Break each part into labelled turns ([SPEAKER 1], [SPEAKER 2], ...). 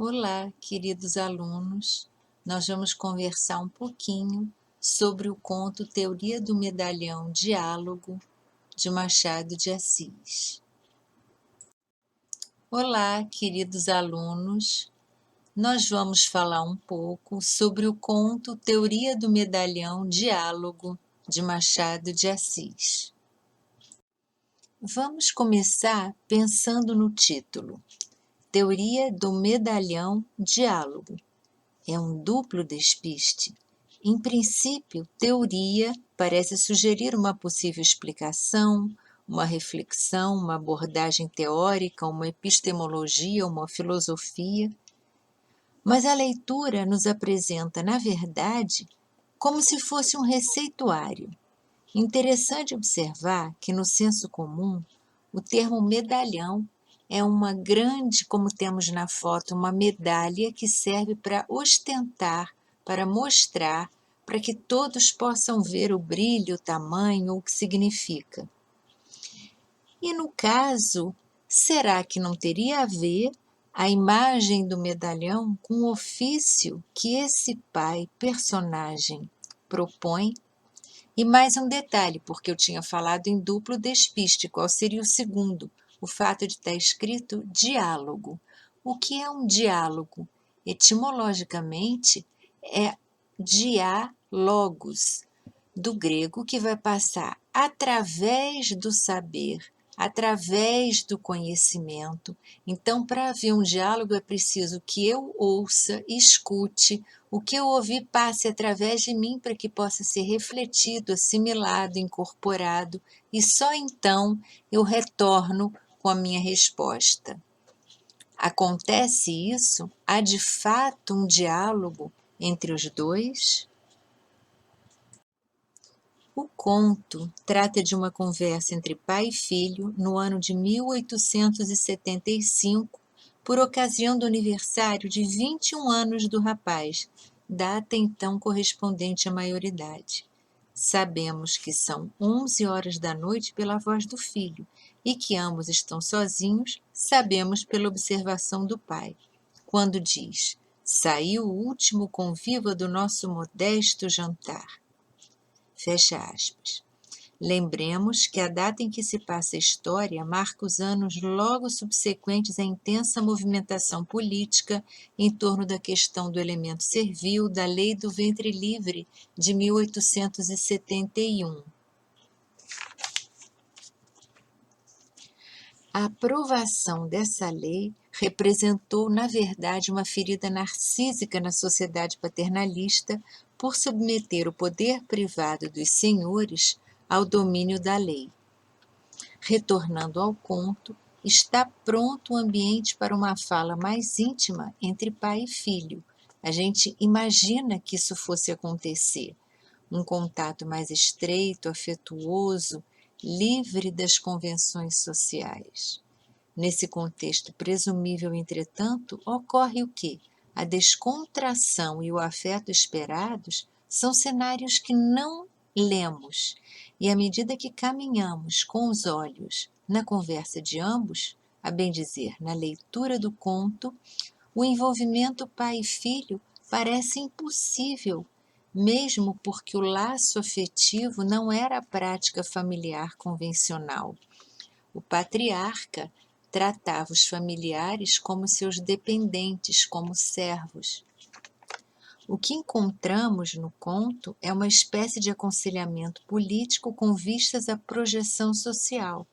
[SPEAKER 1] Olá, queridos alunos. Nós vamos conversar um pouquinho sobre o conto Teoria do Medalhão Diálogo, de Machado de Assis. Olá, queridos alunos. Nós vamos falar um pouco sobre o conto Teoria do Medalhão Diálogo, de Machado de Assis. Vamos começar pensando no título. Teoria do Medalhão Diálogo. É um duplo despiste. Em princípio, teoria parece sugerir uma possível explicação, uma reflexão, uma abordagem teórica, uma epistemologia, uma filosofia. Mas a leitura nos apresenta, na verdade, como se fosse um receituário. Interessante observar que, no senso comum, o termo medalhão é uma grande, como temos na foto, uma medalha que serve para ostentar, para mostrar, para que todos possam ver o brilho, o tamanho, o que significa. E no caso, será que não teria a ver a imagem do medalhão com o ofício que esse pai, personagem, propõe? E mais um detalhe, porque eu tinha falado em duplo despiste, qual seria o segundo? O fato de estar escrito diálogo. O que é um diálogo? Etimologicamente, é diálogos, do grego, que vai passar através do saber, através do conhecimento. Então, para haver um diálogo, é preciso que eu ouça, escute, o que eu ouvi passe através de mim para que possa ser refletido, assimilado, incorporado, e só então eu retorno com a minha resposta. Acontece isso? Há de fato um diálogo entre os dois? O conto trata de uma conversa entre pai e filho no ano de 1875, por ocasião do aniversário de 21 anos do rapaz, data então correspondente à maioridade. Sabemos que são 11 horas da noite pela voz do filho e que ambos estão sozinhos, sabemos pela observação do pai, quando diz: "Saiu o último convívio do nosso modesto jantar." Fecha aspas. Lembremos que a data em que se passa a história marca os anos logo subsequentes à intensa movimentação política em torno da questão do elemento servil da Lei do Ventre Livre de 1871. A aprovação dessa lei representou, na verdade, uma ferida narcísica na sociedade paternalista por submeter o poder privado dos senhores ao domínio da lei. Retornando ao conto, está pronto o ambiente para uma fala mais íntima entre pai e filho. A gente imagina que isso fosse acontecer. Um contato mais estreito, afetuoso, livre das convenções sociais. Nesse contexto presumível, entretanto, ocorre o quê? A descontração e o afeto esperados são cenários que não lemos, e à medida que caminhamos com os olhos na conversa de ambos, a bem dizer, na leitura do conto, o envolvimento pai e filho parece impossível, mesmo porque o laço afetivo não era a prática familiar convencional. O patriarca tratava os familiares como seus dependentes, como servos. O que encontramos no conto é uma espécie de aconselhamento político com vistas à projeção social.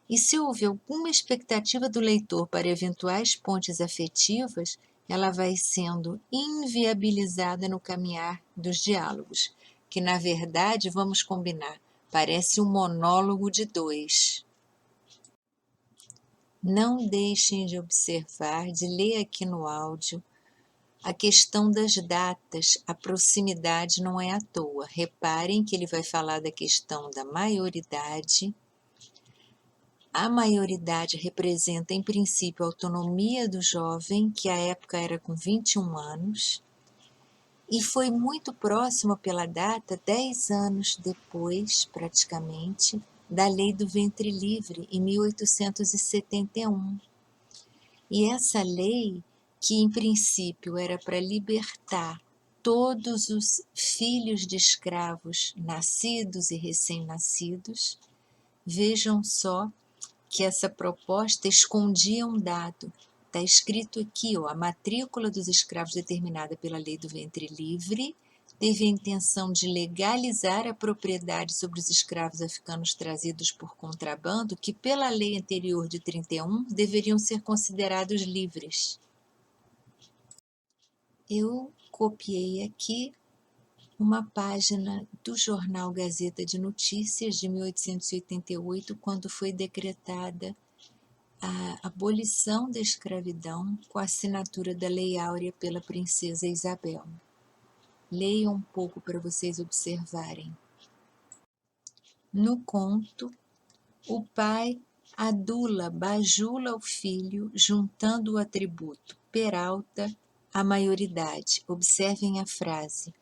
[SPEAKER 1] E se houve alguma expectativa do leitor para eventuais pontes afetivas, ela vai sendo inviabilizada no caminhar dos diálogos, que, na verdade, vamos combinar, parece um monólogo de dois. Não deixem de observar, de ler aqui no áudio, a questão das datas. A proximidade não é à toa. Reparem que ele vai falar da questão da maioridade. A maioridade representa, em princípio, a autonomia do jovem, que à época era com 21 anos, e foi muito próximo pela data, 10 anos depois, praticamente, da Lei do Ventre Livre, em 1871. E essa lei que em princípio era para libertar todos os filhos de escravos nascidos e recém-nascidos, vejam só que essa proposta escondia um dado. Está escrito aqui, ó, a matrícula dos escravos determinada pela lei do ventre livre teve a intenção de legalizar a propriedade sobre os escravos africanos trazidos por contrabando, que pela lei anterior de 31 deveriam ser considerados livres. Eu copiei aqui uma página do jornal Gazeta de Notícias de 1888, quando foi decretada a abolição da escravidão com a assinatura da Lei Áurea pela princesa Isabel. Leiam um pouco para vocês observarem. No conto, o pai bajula o filho, juntando o atributo Peralta à maioridade. Observem a frase: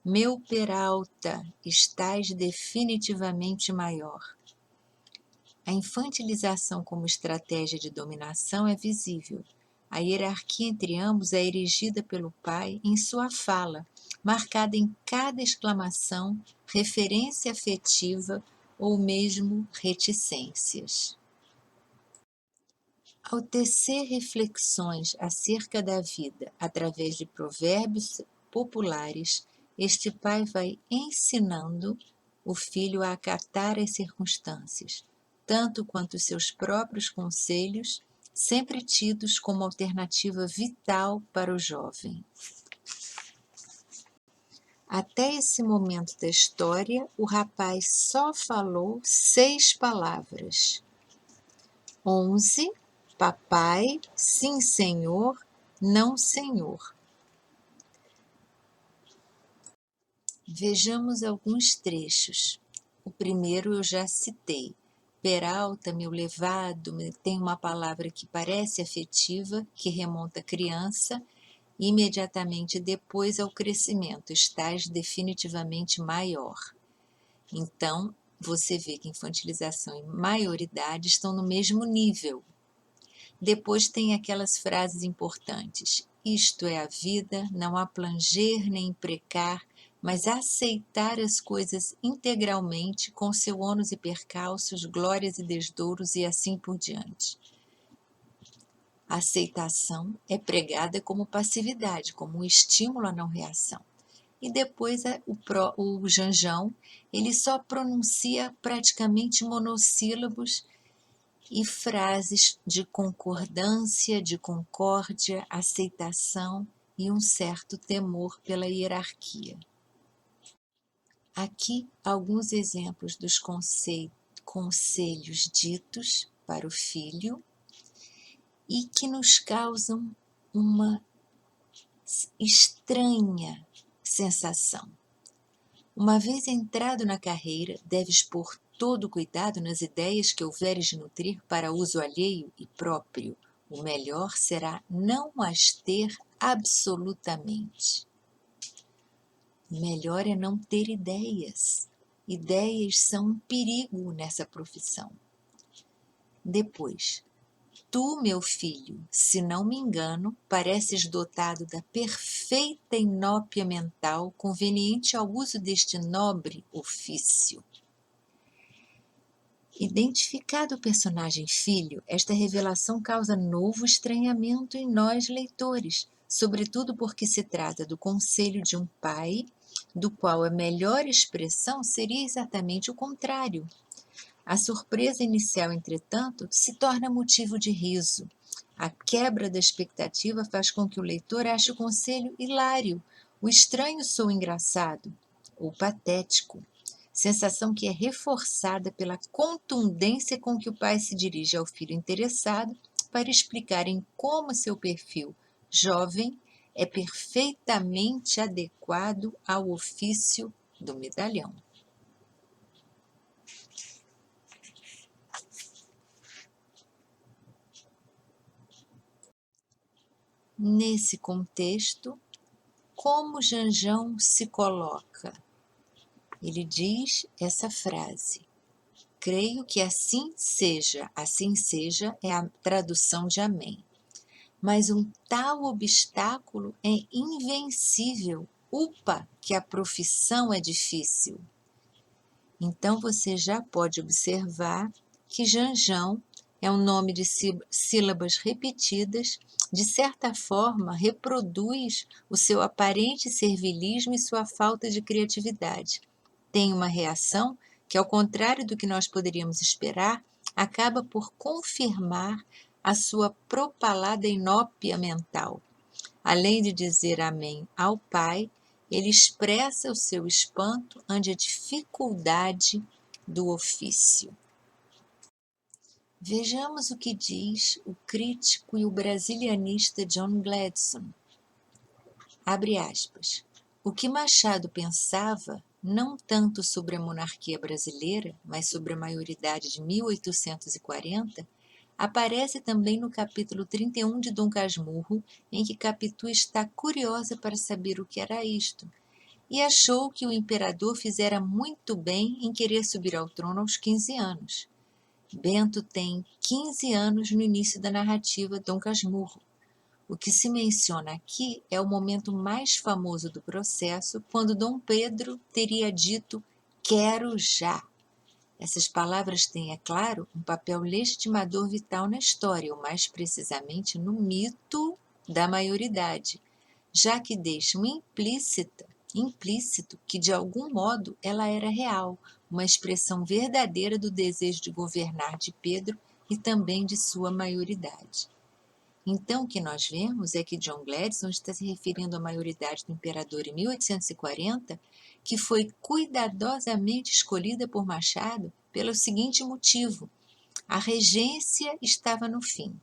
[SPEAKER 1] meu Peralta, estás definitivamente maior. A infantilização como estratégia de dominação é visível. A hierarquia entre ambos é erigida pelo pai em sua fala, marcada em cada exclamação, referência afetiva ou mesmo reticências. Ao tecer reflexões acerca da vida através de provérbios populares, este pai vai ensinando o filho a acatar as circunstâncias, tanto quanto seus próprios conselhos, sempre tidos como alternativa vital para o jovem. Até esse momento da história, o rapaz só falou 6 palavras. 11, papai, sim senhor, não senhor. Vejamos alguns trechos. O primeiro eu já citei. Peralta, meu levado, tem uma palavra que parece afetiva, que remonta à criança, imediatamente depois ao crescimento, estás definitivamente maior. Então, você vê que infantilização e maioridade estão no mesmo nível. Depois tem aquelas frases importantes. Isto é a vida, não há planger nem imprecar, mas aceitar as coisas integralmente, com seu ônus e percalços, glórias e desdouros e assim por diante. A aceitação é pregada como passividade, como um estímulo à não reação. E depois o Janjão, ele só pronuncia praticamente monossílabos e frases de concordância, de concórdia, aceitação e um certo temor pela hierarquia. Aqui alguns exemplos dos conselhos ditos para o filho e que nos causam uma estranha sensação. Uma vez entrado na carreira, deves pôr todo o cuidado nas ideias que houveres de nutrir para uso alheio e próprio. O melhor será não as ter absolutamente. O melhor é não ter ideias. Ideias são um perigo nessa profissão. Depois, tu, meu filho, se não me engano, pareces dotado da perfeita inópia mental conveniente ao uso deste nobre ofício. Identificado o personagem filho, esta revelação causa novo estranhamento em nós leitores, sobretudo porque se trata do conselho de um pai, do qual a melhor expressão seria exatamente o contrário. A surpresa inicial, entretanto, se torna motivo de riso. A quebra da expectativa faz com que o leitor ache o conselho hilário, o estranho soa engraçado ou patético, sensação que é reforçada pela contundência com que o pai se dirige ao filho interessado para explicar em como seu perfil jovem é perfeitamente adequado ao ofício do medalhão. Nesse contexto, como Janjão se coloca? Ele diz essa frase: creio que assim seja é a tradução de amém. mas um tal obstáculo é invencível. Upa, que a profissão é difícil. Então você já pode observar que Janjão é um nome de sílabas repetidas, de certa forma reproduz o seu aparente servilismo e sua falta de criatividade. Tem uma reação que, ao contrário do que nós poderíamos esperar, acaba por confirmar a sua propalada inópia mental. Além de dizer amém ao Pai, ele expressa o seu espanto ante a dificuldade do ofício. Vejamos o que diz o crítico e o brasilianista John Gladstone. Abre aspas. O que Machado pensava, não tanto sobre a monarquia brasileira, mas sobre a maioridade de 1840, aparece também no capítulo 31 de Dom Casmurro, em que Capitu está curiosa para saber o que era isto, e achou que o imperador fizera muito bem em querer subir ao trono aos 15 anos. Bento tem 15 anos no início da narrativa Dom Casmurro. O que se menciona aqui é o momento mais famoso do processo, quando Dom Pedro teria dito "quero já". Essas palavras têm, é claro, um papel legitimador vital na história, ou mais precisamente no mito da maioridade, já que deixam implícito que, de algum modo, ela era real, uma expressão verdadeira do desejo de governar de Pedro e também de sua maioridade. Então, o que nós vemos é que John Gladstone está se referindo à maioridade do imperador em 1840, que foi cuidadosamente escolhida por Machado pelo seguinte motivo: a regência estava no fim.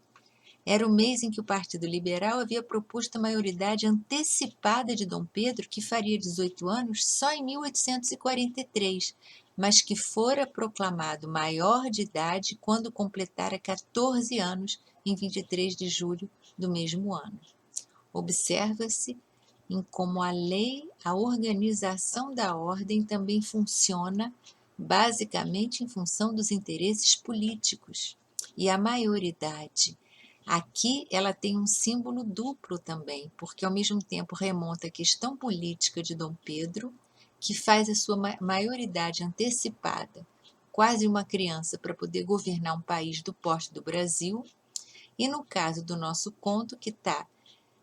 [SPEAKER 1] Era o mês em que o Partido Liberal havia proposto a maioridade antecipada de Dom Pedro, que faria 18 anos só em 1843, mas que fora proclamado maior de idade quando completara 14 anos, em 23 de julho do mesmo ano. Observa-se em como a lei, a organização da ordem também funciona basicamente em função dos interesses políticos. E a maioridade, aqui ela tem um símbolo duplo também, porque ao mesmo tempo remonta à questão política de Dom Pedro, que faz a sua maioridade antecipada, quase uma criança para poder governar um país do porte do Brasil, e no caso do nosso conto, que está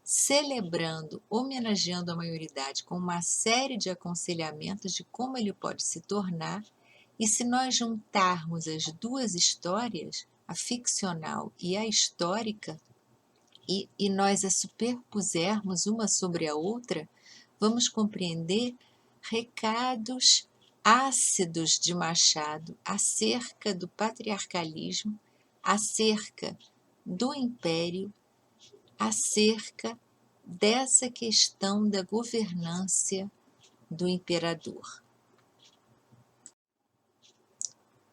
[SPEAKER 1] celebrando, homenageando a maioridade com uma série de aconselhamentos de como ele pode se tornar, e se nós juntarmos as duas histórias, a ficcional e a histórica, e nós as superpusermos uma sobre a outra, vamos compreender recados ácidos de Machado acerca do patriarcalismo, acerca do império, acerca dessa questão da governância do imperador.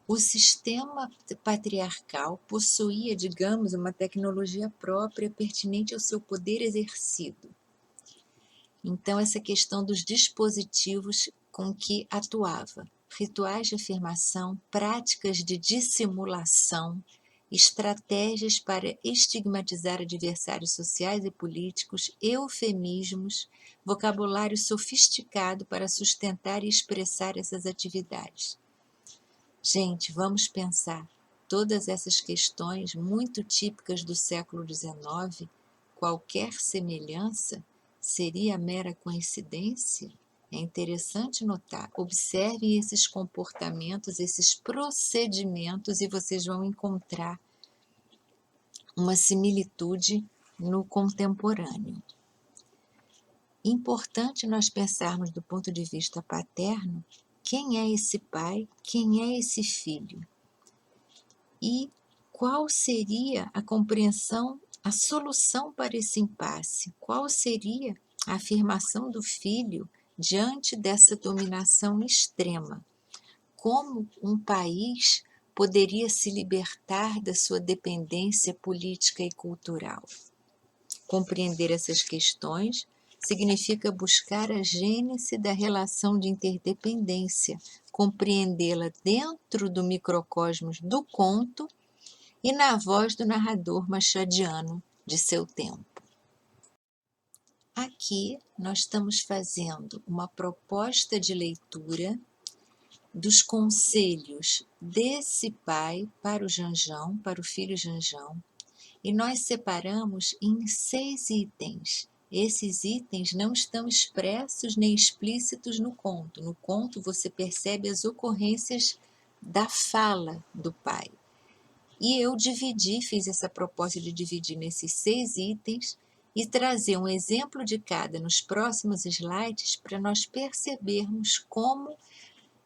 [SPEAKER 1] O sistema patriarcal possuía, digamos, uma tecnologia própria pertinente ao seu poder exercido. Então, essa questão dos dispositivos com que atuava, rituais de afirmação, práticas de dissimulação, estratégias para estigmatizar adversários sociais e políticos, eufemismos, vocabulário sofisticado para sustentar e expressar essas atividades. Gente, vamos pensar, todas essas questões muito típicas do século XIX, qualquer semelhança seria mera coincidência? É interessante notar. Observem esses comportamentos, esses procedimentos, e vocês vão encontrar uma similitude no contemporâneo. Importante nós pensarmos do ponto de vista paterno, quem é esse pai, quem é esse filho? E qual seria a compreensão, a solução para esse impasse? Qual seria a afirmação do filho diante dessa dominação extrema? Como um país poderia se libertar da sua dependência política e cultural? Compreender essas questões significa buscar a gênese da relação de interdependência, compreendê-la dentro do microcosmos do conto e na voz do narrador machadiano de seu tempo. Aqui nós estamos fazendo uma proposta de leitura dos conselhos desse pai para o Janjão, para o filho Janjão, e nós separamos em 6 itens. Esses itens não estão expressos nem explícitos no conto. No conto você percebe as ocorrências da fala do pai. E eu fiz essa proposta de dividir nesses 6 itens e trazer um exemplo de cada nos próximos slides para nós percebermos como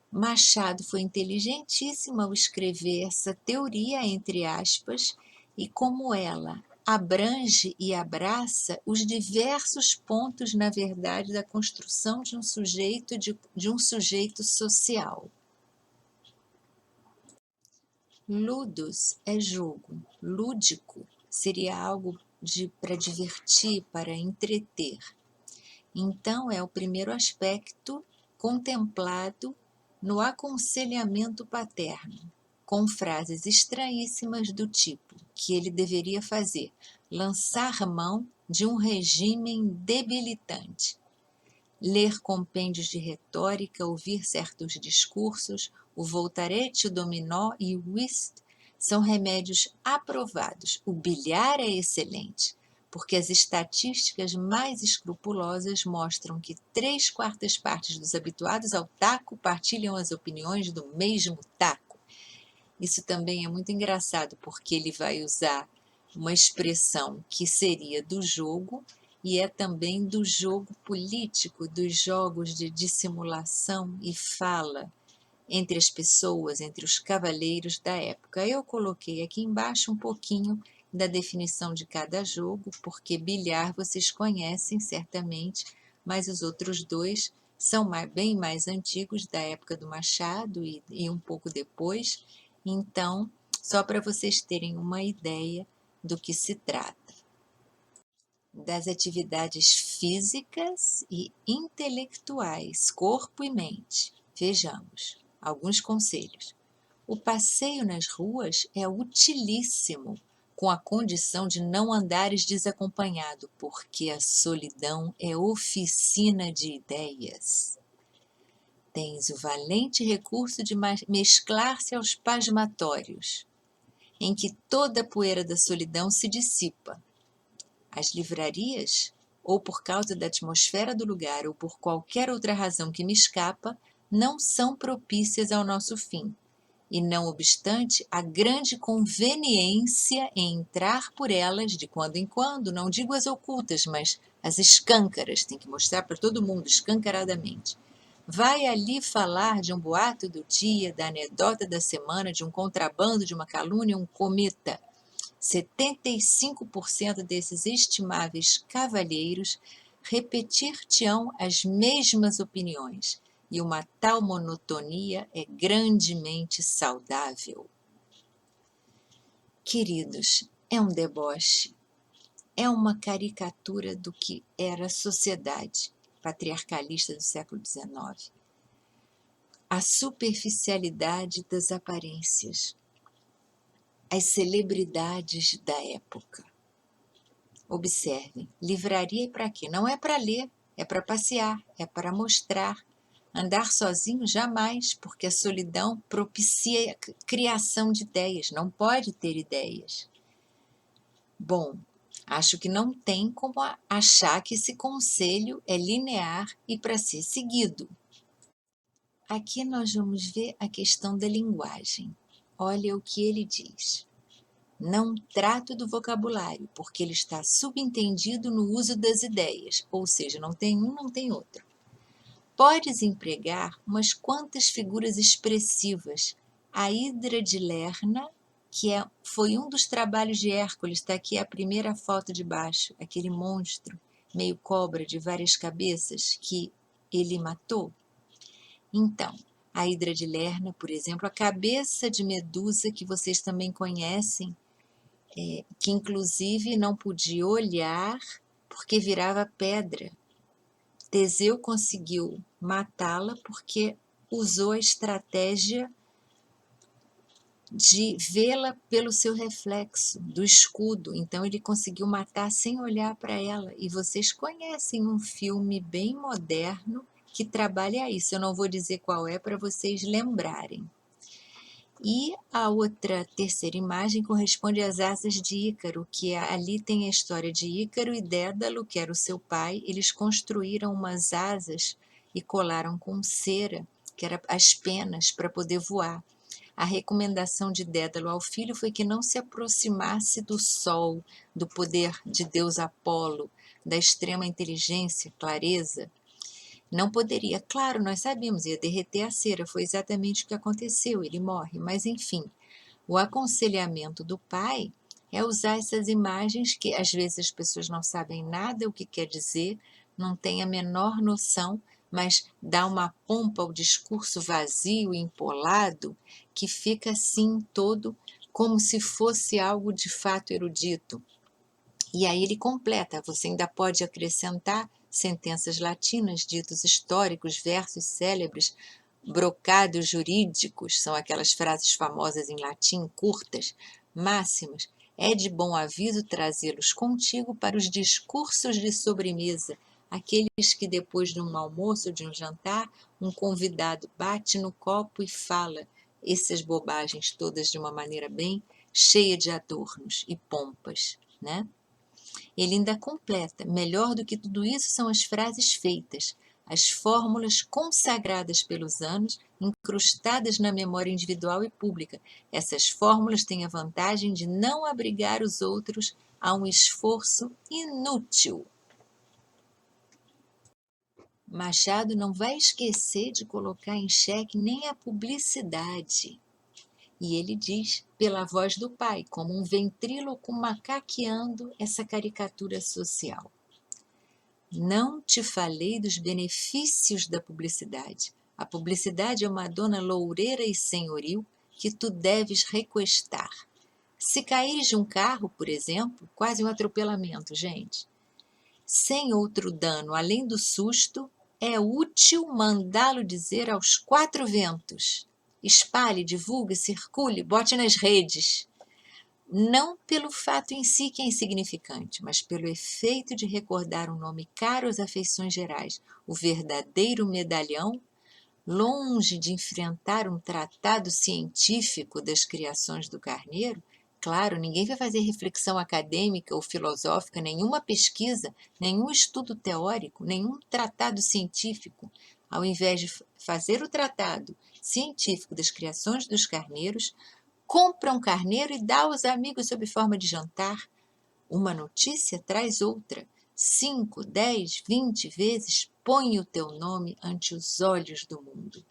[SPEAKER 1] Machado foi inteligentíssimo ao escrever essa teoria, entre aspas, e como ela abrange e abraça os diversos pontos, na verdade, da construção de um sujeito social. Ludus é jogo, lúdico seria algo para divertir, para entreter. Então, é o primeiro aspecto contemplado no aconselhamento paterno, com frases estranhíssimas do tipo que ele deveria fazer: lançar mão de um regime debilitante, ler compêndios de retórica, ouvir certos discursos, o voltarete, o dominó e o whist são remédios aprovados. O bilhar é excelente, porque as estatísticas mais escrupulosas mostram que 3/4 partes dos habituados ao taco partilham as opiniões do mesmo taco. Isso também é muito engraçado, porque ele vai usar uma expressão que seria do jogo e é também do jogo político, dos jogos de dissimulação e fala entre as pessoas, entre os cavaleiros da época. Eu coloquei aqui embaixo um pouquinho da definição de cada jogo, porque bilhar vocês conhecem certamente, mas os outros dois são bem mais antigos, da época do Machado e um pouco depois. Então, só para vocês terem uma ideia do que se trata. Das atividades físicas e intelectuais, corpo e mente. Vejamos alguns conselhos. O passeio nas ruas é utilíssimo, com a condição de não andares desacompanhado, porque a solidão é oficina de ideias. Tens o valente recurso de mesclar-se aos pasmatórios, em que toda a poeira da solidão se dissipa. As livrarias, ou por causa da atmosfera do lugar, ou por qualquer outra razão que me escapa, não são propícias ao nosso fim. E, não obstante, há grande conveniência em entrar por elas de quando em quando, não digo as ocultas, mas as escâncaras, tem que mostrar para todo mundo escancaradamente. Vai ali falar de um boato do dia, da anedota da semana, de um contrabando, de uma calúnia, um cometa. 75% desses estimáveis cavalheiros repetir-te-ão as mesmas opiniões, e uma tal monotonia é grandemente saudável. Queridos, é um deboche, é uma caricatura do que era a sociedade patriarcalista do século XIX. A superficialidade das aparências, as celebridades da época. Observem, livraria é para quê? Não é para ler, é para passear, é para mostrar. Andar sozinho jamais, porque a solidão propicia a criação de ideias, não pode ter ideias. Bom, acho que não tem como achar que esse conselho é linear e para ser seguido. Aqui nós vamos ver a questão da linguagem. Olha o que ele diz. Não trato do vocabulário, porque ele está subentendido no uso das ideias, ou seja, não tem um, não tem outro. Podes empregar umas quantas figuras expressivas. A Hidra de Lerna, que foi um dos trabalhos de Hércules, está aqui a primeira foto de baixo, aquele monstro, meio cobra de várias cabeças, que ele matou. Então, a Hidra de Lerna, por exemplo, a cabeça de Medusa, que vocês também conhecem, que inclusive não podia olhar porque virava pedra. Teseu conseguiu matá-la porque usou a estratégia de vê-la pelo seu reflexo do escudo. Então ele conseguiu matar sem olhar para ela. E vocês conhecem um filme bem moderno que trabalha isso. Eu não vou dizer qual é para vocês lembrarem. E a outra terceira imagem corresponde às asas de Ícaro, que ali tem a história de Ícaro e Dédalo, que era o seu pai. Eles construíram umas asas e colaram com cera, que era as penas, para poder voar. A recomendação de Dédalo ao filho foi que não se aproximasse do sol, do poder de Deus Apolo, da extrema inteligência, clareza. Não poderia, claro, nós sabíamos, ia derreter a cera, foi exatamente o que aconteceu, ele morre. Mas, enfim, o aconselhamento do pai é usar essas imagens que às vezes as pessoas não sabem nada o que quer dizer, não têm a menor noção, mas dá uma pompa ao discurso vazio e empolado que fica assim todo como se fosse algo de fato erudito. E aí ele completa, você ainda pode acrescentar sentenças latinas, ditos históricos, versos célebres, brocados jurídicos, são aquelas frases famosas em latim, curtas, máximas. É de bom aviso trazê-los contigo para os discursos de sobremesa, aqueles que depois de um almoço ou de um jantar, um convidado bate no copo e fala essas bobagens todas de uma maneira bem cheia de adornos e pompas, né? Ele ainda completa: melhor do que tudo isso são as frases feitas, as fórmulas consagradas pelos anos, incrustadas na memória individual e pública. Essas fórmulas têm a vantagem de não abrigar os outros a um esforço inútil. Machado não vai esquecer de colocar em xeque nem a publicidade. E ele diz, pela voz do pai, como um ventríloco macaqueando essa caricatura social. Não te falei dos benefícios da publicidade. A publicidade é uma dona loureira e senhoril que tu deves requestar. Se caíres de um carro, por exemplo, quase um atropelamento, gente, sem outro dano além do susto, é útil mandá-lo dizer aos quatro ventos. Espalhe, divulgue, circule, bote nas redes. Não pelo fato em si que é insignificante, mas pelo efeito de recordar um nome caro às afeições gerais, o verdadeiro medalhão, longe de enfrentar um tratado científico das criações do carneiro. Claro, ninguém vai fazer reflexão acadêmica ou filosófica, nenhuma pesquisa, nenhum estudo teórico, nenhum tratado científico. Ao invés de fazer o tratado científico das criações dos carneiros, compra um carneiro e dá aos amigos sob forma de jantar. Uma notícia traz outra. 5, 10, 20 vezes põe o teu nome ante os olhos do mundo.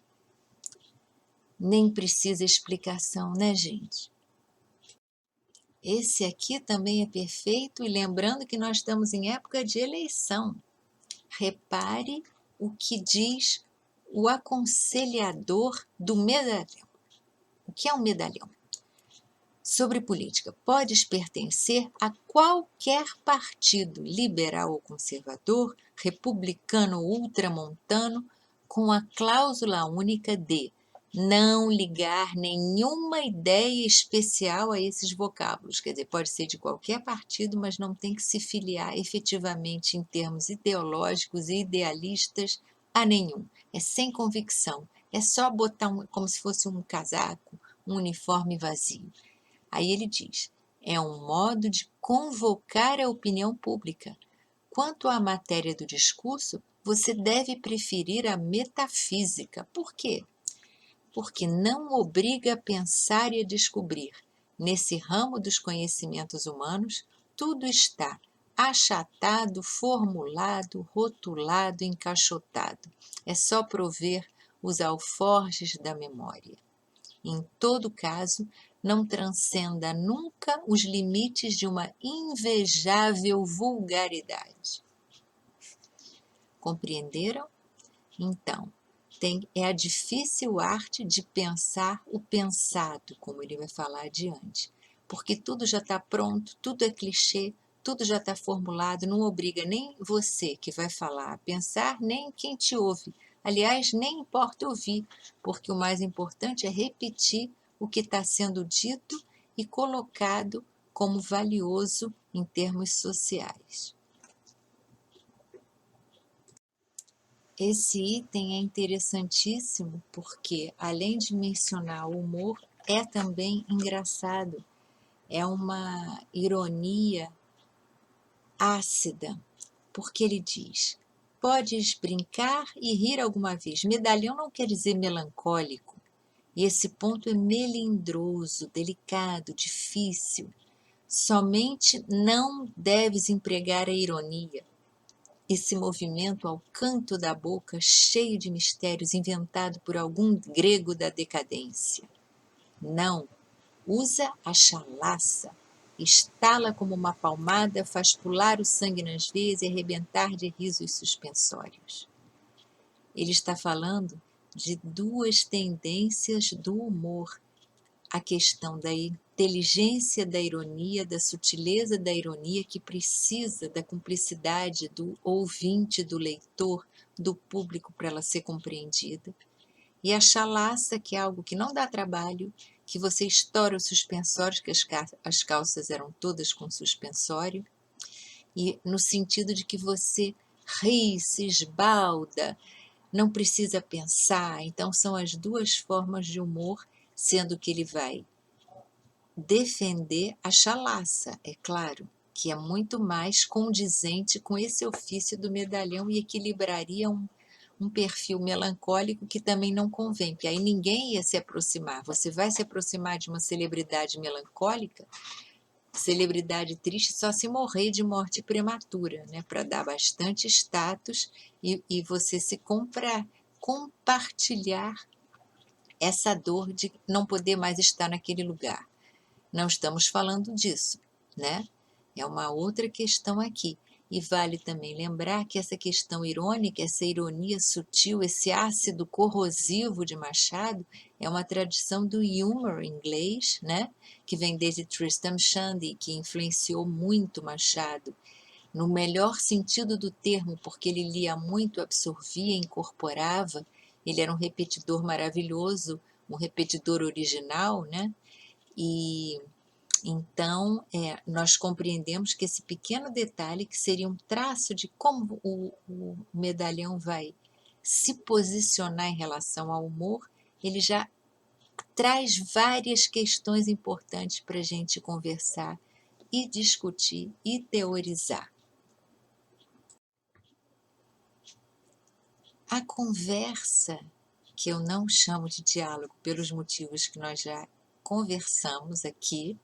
[SPEAKER 1] Nem precisa explicação, né, gente? Esse aqui também é perfeito, e lembrando que nós estamos em época de eleição. Repare o que diz o aconselhador do medalhão. O que é um medalhão? Sobre política, podes pertencer a qualquer partido, liberal ou conservador, republicano ou ultramontano, com a cláusula única de não ligar nenhuma ideia especial a esses vocábulos. Quer dizer, pode ser de qualquer partido, mas não tem que se filiar efetivamente em termos ideológicos e idealistas a nenhum. É sem convicção, é só botar como se fosse um casaco, um uniforme vazio. Aí ele diz, é um modo de convocar a opinião pública. Quanto à matéria do discurso, você deve preferir a metafísica. Por quê? Porque não obriga a pensar e a descobrir. Nesse ramo dos conhecimentos humanos, tudo está achatado, formulado, rotulado, encaixotado. É só prover os alforjes da memória. Em todo caso, não transcenda nunca os limites de uma invejável vulgaridade. Compreenderam? Então, é a difícil arte de pensar o pensado, como ele vai falar adiante, porque tudo já está pronto, tudo é clichê, tudo já está formulado, não obriga nem você que vai falar a pensar, nem quem te ouve. Aliás, nem importa ouvir, porque o mais importante é repetir o que está sendo dito e colocado como valioso em termos sociais. Esse item é interessantíssimo porque, além de mencionar o humor, é também engraçado. É uma ironia ácida, porque ele diz: podes brincar e rir alguma vez. Medalhão não quer dizer melancólico. E esse ponto é melindroso, delicado, difícil. Somente não deves empregar a ironia, esse movimento ao canto da boca cheio de mistérios inventado por algum grego da decadência. Não, usa a chalaça, estala como uma palmada, faz pular o sangue nas veias e arrebentar de risos suspensórios. Ele está falando de duas tendências do humor, a questão da inteligência da ironia, da sutileza da ironia, que precisa da cumplicidade do ouvinte, do leitor, do público para ela ser compreendida. E a chalaça, que é algo que não dá trabalho, que você estoura os suspensórios, que as calças eram todas com suspensório, e no sentido de que você ri, se esbalda, não precisa pensar. Então são as duas formas de humor, sendo que ele vai defender a chalaça, é claro, que é muito mais condizente com esse ofício do medalhão e equilibraria um perfil melancólico que também não convém, porque aí ninguém ia se aproximar. Você vai se aproximar de uma celebridade melancólica, celebridade triste, só se morrer de morte prematura, né, para dar bastante status e você se compartilhar essa dor de não poder mais estar naquele lugar. Não estamos falando disso, né? É uma outra questão aqui. E vale também lembrar que essa questão irônica, essa ironia sutil, esse ácido corrosivo de Machado, é uma tradição do humor inglês, né? Que vem desde Tristram Shandy, que influenciou muito Machado, no melhor sentido do termo, porque ele lia muito, absorvia, incorporava, ele era um repetidor maravilhoso, um repetidor original, né? E então, nós compreendemos que esse pequeno detalhe, que seria um traço de como o medalhão vai se posicionar em relação ao humor, ele já traz várias questões importantes para a gente conversar e discutir e teorizar. A conversa, que eu não chamo de diálogo pelos motivos que nós já conversamos aqui,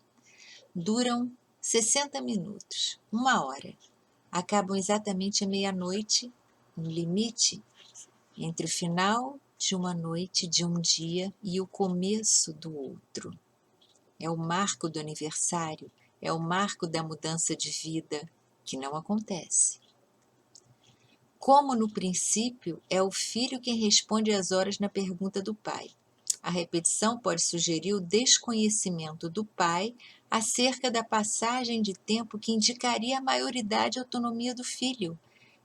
[SPEAKER 1] duram 60 minutos, 1 hora. Acabam exatamente à meia-noite, no limite entre o final de uma noite, de um dia, e o começo do outro. É o marco do aniversário, é o marco da mudança de vida, que não acontece. Como no princípio, é o filho quem responde às horas na pergunta do pai. A repetição pode sugerir o desconhecimento do pai acerca da passagem de tempo que indicaria a maioridade e autonomia do filho.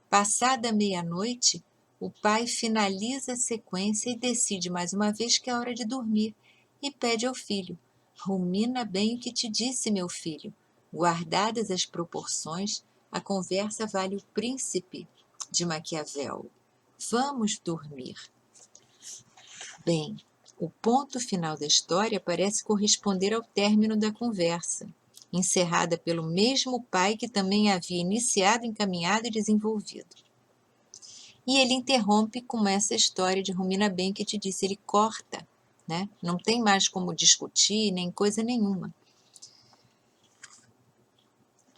[SPEAKER 1] Passada a meia-noite, o pai finaliza a sequência e decide mais uma vez que é hora de dormir e pede ao filho: rumina bem o que te disse, meu filho. Guardadas as proporções, a conversa vale o príncipe de Maquiavel. Vamos dormir. Bem, o ponto final da história parece corresponder ao término da conversa, encerrada pelo mesmo pai que também havia iniciado, encaminhado e desenvolvido. E ele interrompe com essa história de rumina bem que te disse, ele corta, né? Não tem mais como discutir, nem coisa nenhuma.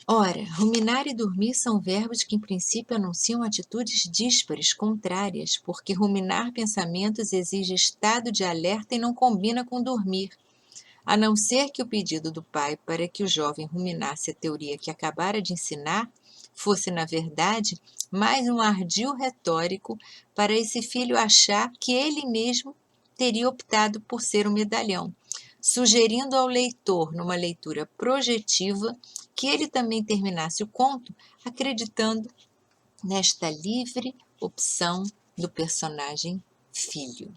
[SPEAKER 1] Ora, ruminar e dormir são verbos que em princípio anunciam atitudes díspares, contrárias, porque ruminar pensamentos exige estado de alerta e não combina com dormir. A não ser que o pedido do pai para que o jovem ruminasse a teoria que acabara de ensinar fosse, na verdade, mais um ardil retórico para esse filho achar que ele mesmo teria optado por ser um medalhão, sugerindo ao leitor, numa leitura projetiva, que ele também terminasse o conto acreditando nesta livre opção do personagem filho.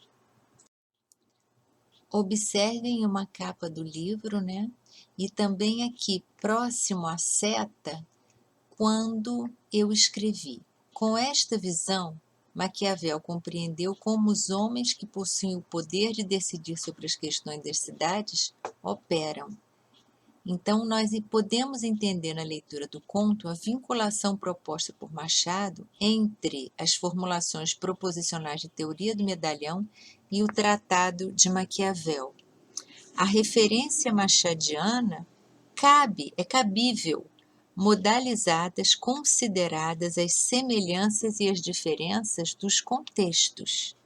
[SPEAKER 1] Observem uma capa do livro, né? E também aqui, próximo à seta, quando eu escrevi. Com esta visão, Maquiavel compreendeu como os homens que possuem o poder de decidir sobre as questões das cidades operam. Então, nós podemos entender na leitura do conto a vinculação proposta por Machado entre as formulações proposicionais de teoria do medalhão e o Tratado de Maquiavel. A referência machadiana é cabível, modalizadas, consideradas as semelhanças e as diferenças dos contextos.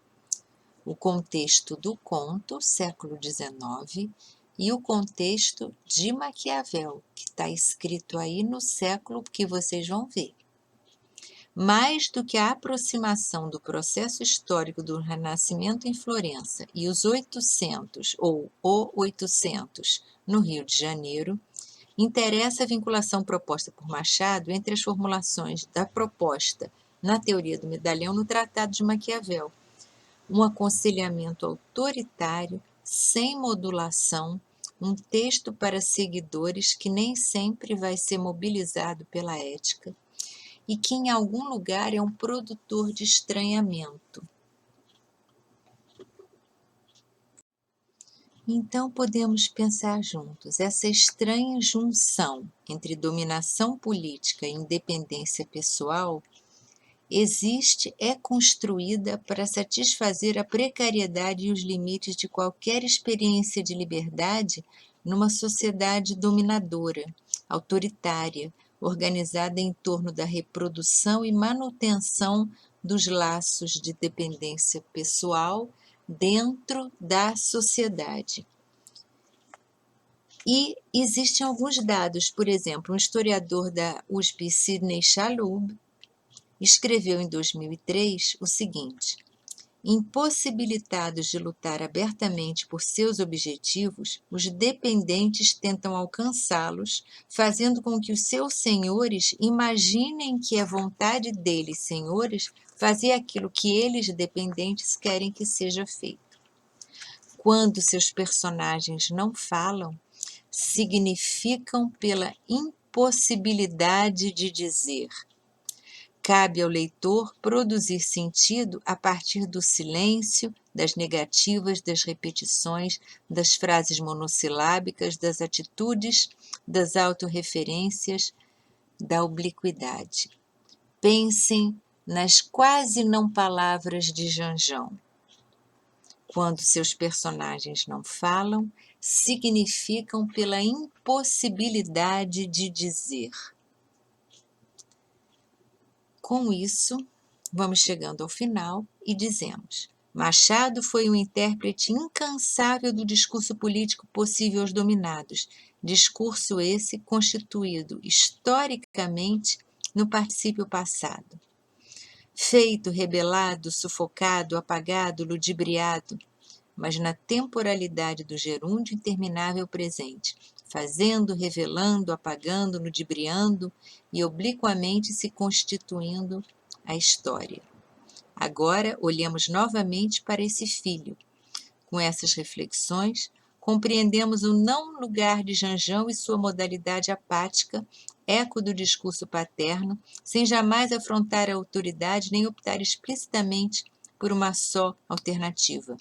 [SPEAKER 1] O contexto do conto, século XIX, e o contexto de Maquiavel, que está escrito aí no século que vocês vão ver. Mais do que a aproximação do processo histórico do Renascimento em Florença e os 800, ou o 800, no Rio de Janeiro, interessa a vinculação proposta por Machado entre as formulações da proposta na teoria do medalhão no Tratado de Maquiavel. Um aconselhamento autoritário, sem modulação, um texto para seguidores que nem sempre vai ser mobilizado pela ética e que em algum lugar é um produtor de estranhamento. Então podemos pensar juntos, essa estranha junção entre dominação política e independência pessoal é construída para satisfazer a precariedade e os limites de qualquer experiência de liberdade numa sociedade dominadora, autoritária, organizada em torno da reprodução e manutenção dos laços de dependência pessoal dentro da sociedade. E existem alguns dados, por exemplo, um historiador da USP, Sidney Chalhoub, escreveu em 2003 o seguinte: impossibilitados de lutar abertamente por seus objetivos, os dependentes tentam alcançá-los, fazendo com que os seus senhores imaginem que é vontade deles, senhores, fazer aquilo que eles, dependentes, querem que seja feito. Quando seus personagens não falam, significam pela impossibilidade de dizer. Cabe ao leitor produzir sentido a partir do silêncio, das negativas, das repetições, das frases monossilábicas, das atitudes, das autorreferências, da obliquidade. Pensem nas quase não palavras de Janjão. Quando seus personagens não falam, significam pela impossibilidade de dizer. Com isso, vamos chegando ao final e dizemos: Machado foi um intérprete incansável do discurso político possível aos dominados, discurso esse constituído historicamente no particípio passado. Feito, rebelado, sufocado, apagado, ludibriado, mas na temporalidade do gerúndio interminável presente, fazendo, revelando, apagando, ludibriando e obliquamente se constituindo a história. Agora olhamos novamente para esse filho. Com essas reflexões, compreendemos o não lugar de Janjão e sua modalidade apática, eco do discurso paterno, sem jamais afrontar a autoridade nem optar explicitamente por uma só alternativa.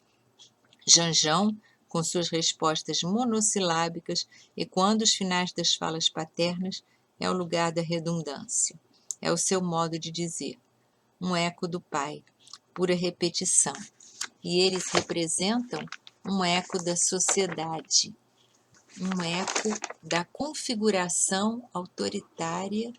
[SPEAKER 1] Janjão, com suas respostas monossilábicas, ecoando os finais das falas paternas, é o lugar da redundância. É o seu modo de dizer, um eco do pai, pura repetição. E eles representam um eco da sociedade, um eco da configuração autoritária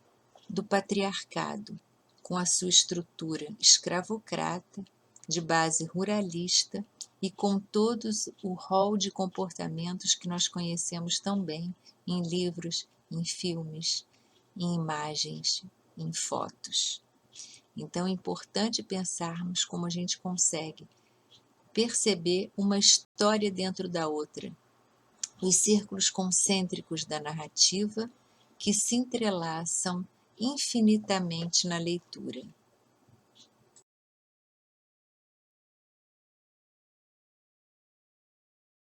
[SPEAKER 1] do patriarcado, com a sua estrutura escravocrata, de base ruralista e com todos o rol de comportamentos que nós conhecemos tão bem em livros, em filmes, em imagens, em fotos. Então é importante pensarmos como a gente consegue perceber uma história dentro da outra, os círculos concêntricos da narrativa que se entrelaçam infinitamente na leitura.